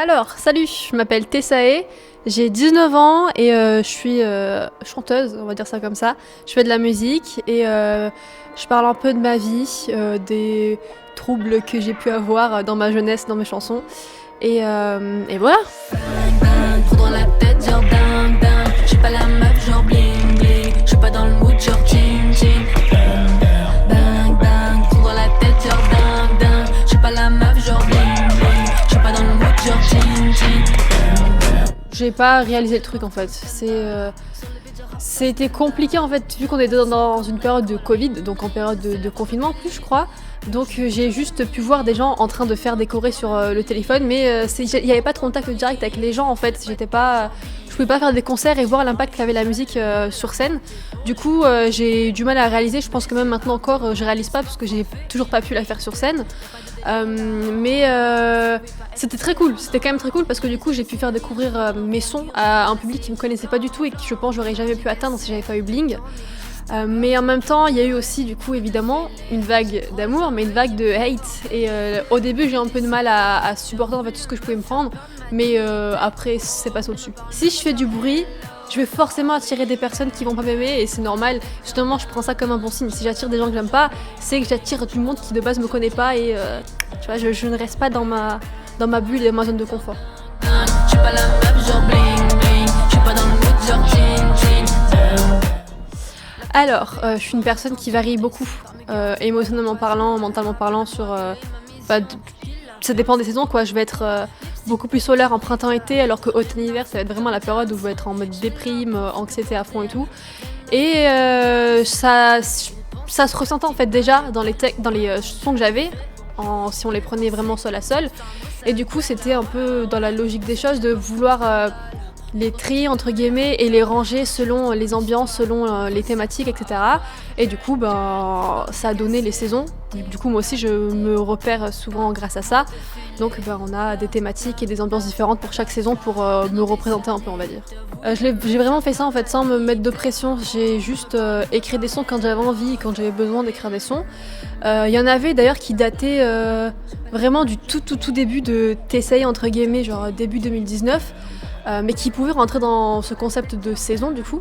Alors, salut, je m'appelle Tessae, j'ai 19 ans et je suis chanteuse, on va dire ça comme ça. Je fais de la musique et je parle un peu de ma vie, des troubles que j'ai pu avoir dans ma jeunesse, dans mes chansons. Et voilà. Bang, trop dans la tête, genre ding ding. J'suis pas la meuf, genre bling bling. J'suis pas dans le mood, genre ching ching. Bang bang, trop dans la tête, genre ding ding. J'suis pas la meuf, genre bling bling. J'suis pas dans le mood, genre ching ching. J'ai pas réalisé le truc en fait. C'était compliqué en fait, vu qu'on était dans une période de Covid, donc en période de confinement en plus, je crois. Donc j'ai juste pu voir des gens en train de faire des chorés sur le téléphone, mais il n'y avait pas de contact direct avec les gens en fait. Je pouvais pas faire des concerts et voir l'impact qu'avait la musique sur scène. Du coup, j'ai eu du mal à réaliser. Je pense que même maintenant encore, je réalise pas parce que j'ai toujours pas pu la faire sur scène. Mais c'était très cool. C'était quand même très cool parce que du coup, j'ai pu faire découvrir mes sons à un public qui me connaissait pas du tout et que je pense j'aurais jamais pu atteindre si j'avais pas eu Bling. Mais en même temps, il y a eu aussi, du coup, évidemment, une vague d'amour, mais une vague de hate. Et au début, j'ai eu un peu de mal à supporter en fait, tout ce que je pouvais me prendre, mais après, c'est passé au-dessus. Si je fais du bruit, je vais forcément attirer des personnes qui vont pas m'aimer, et c'est normal. Justement, je prends ça comme un bon signe. Si j'attire des gens que j'aime pas, c'est que j'attire du monde qui de base me connaît pas, et tu vois, je ne reste pas dans ma bulle et dans ma zone de confort. J'suis pas la meuf, genre bling bling. J'suis pas dans le mood, genre ching ching. Alors, je suis une personne qui varie beaucoup, émotionnellement parlant, mentalement parlant, bah, ça dépend des saisons, quoi. Je vais être beaucoup plus solaire en printemps-été, alors que automne-hiver, ça va être vraiment la période où je vais être en mode déprime, anxiété à fond et tout. Et ça se ressentait en fait déjà dans les sons que j'avais, si on les prenait vraiment seul à seul. Et du coup, c'était un peu dans la logique des choses de vouloir les trier entre guillemets et les ranger selon les ambiances, selon les thématiques, etc. Et du coup, ça a donné les saisons. Du coup, moi aussi, je me repère souvent grâce à ça. Donc, on a des thématiques et des ambiances différentes pour chaque saison pour me représenter un peu, on va dire. J'ai vraiment fait ça en fait sans me mettre de pression. J'ai juste écrit des sons quand j'avais envie, quand j'avais besoin d'écrire des sons. Il y en avait d'ailleurs qui dataient vraiment du tout début de Tessae entre guillemets, genre début 2019. Mais qui pouvaient rentrer dans ce concept de saison du coup.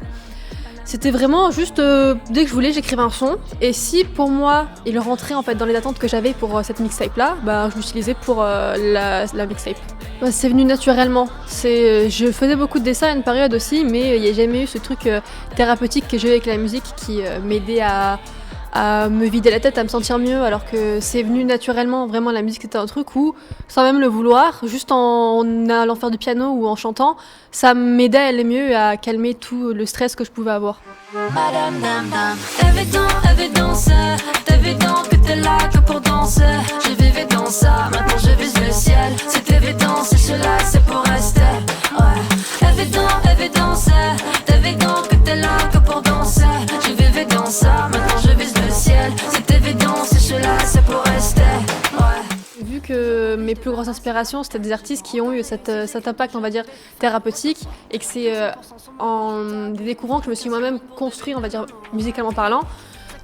C'était vraiment juste dès que je voulais j'écrivais un son et si pour moi il rentrait en fait dans les attentes que j'avais pour cette mixtape là, je l'utilisais pour la mixtape. C'est venu naturellement. Je faisais beaucoup de dessins à une période aussi, mais il n'y a jamais eu ce truc thérapeutique que j'ai eu avec la musique qui m'aidait à me vider la tête, à me sentir mieux, alors que c'est venu naturellement. Vraiment, la musique c'était un truc où, sans même le vouloir, juste en allant faire du piano ou en chantant, ça m'aidait à aller mieux et à calmer tout le stress que je pouvais avoir. Madame dam dam. Évident, c'est évident que t'es là que pour danser. Je vivais dans ça, maintenant je vise le ciel. C'est évident, c'est cela, c'est pour rester. Ouais. Évident, c'est évident que t'es là que pour danser. Je vivais dans ça, maintenant je vise le ciel. C'est évident, c'est cela, c'est pour rester. Ouais. Vu que mes plus grosses inspirations, c'était des artistes qui ont eu cet impact, on va dire, thérapeutique, et que c'est en les découvrant que je me suis moi-même construit, on va dire, musicalement parlant.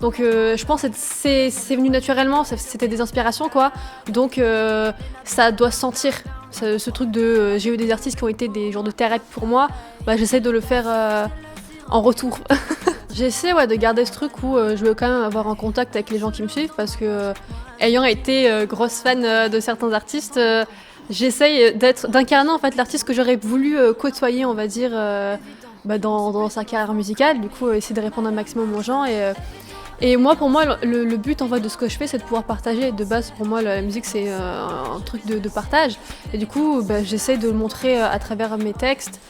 Donc je pense que c'est venu naturellement, c'était des inspirations, quoi. Donc ça doit se sentir. Ce truc de j'ai eu des artistes qui ont été des genres de thérapie pour moi, j'essaie de le faire en retour. J'essaie de garder ce truc où je veux quand même avoir un contact avec les gens qui me suivent parce que ayant été grosse fan de certains artistes, j'essaye d'incarner en fait l'artiste que j'aurais voulu côtoyer, on va dire, dans sa carrière musicale. Du coup, essayer de répondre un maximum aux gens et moi, pour moi, le but en fait de ce que je fais, c'est de pouvoir partager. De base, pour moi, la musique, c'est un truc de partage. Et du coup, j'essaie de le montrer à travers mes textes,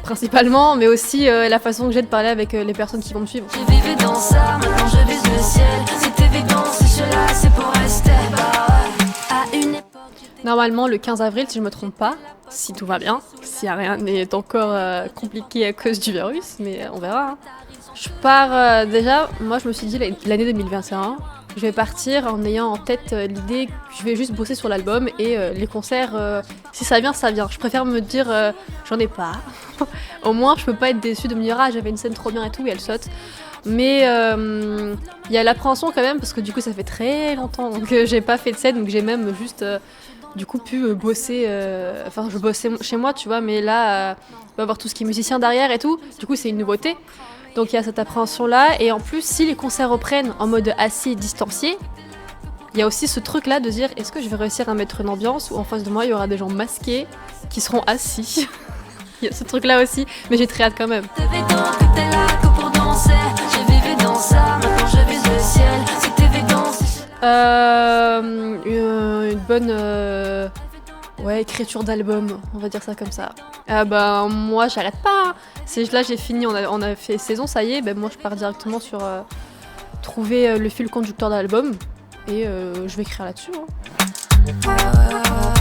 principalement, mais aussi la façon que j'ai de parler avec les personnes qui vont me suivre. Je vivais dans ça, maintenant je vise le ciel. C'est évident, c'est cela, c'est pour rester. À une époque. Normalement, le 15 avril, si je me trompe pas, si tout va bien, si rien n'est encore compliqué à cause du virus, mais on verra. Hein. Je pars déjà, moi je me suis dit l'année 2021, je vais partir en ayant en tête l'idée que je vais juste bosser sur l'album et les concerts, si ça vient, ça vient. Je préfère me dire j'en ai pas. Au moins je peux pas être déçue de me dire j'avais une scène trop bien et tout et elle saute. Mais il y a l'appréhension quand même parce que du coup ça fait très longtemps que j'ai pas fait de scène, donc j'ai même juste du coup pu bosser. Enfin, je bossais chez moi, tu vois, mais là, on va avoir tout ce qui est musicien derrière et tout. Du coup, c'est une nouveauté. Donc il y a cette appréhension-là. Et en plus, si les concerts reprennent en mode assis et distancié, il y a aussi ce truc-là de dire est-ce que je vais réussir à mettre une ambiance où en face de moi, il y aura des gens masqués qui seront assis. Il y a ce truc-là aussi, mais j'ai très hâte quand même. Évident que t'es là que pour danser. J'ai vécu dans ça, maintenant je vise le ciel. C'est évident, Une bonne écriture d'album, on va dire ça comme ça. Moi j'arrête pas. Là j'ai fini, on a fait saison, ça y est. Moi je pars directement sur trouver le fil conducteur d'album et je vais écrire là-dessus. Hein.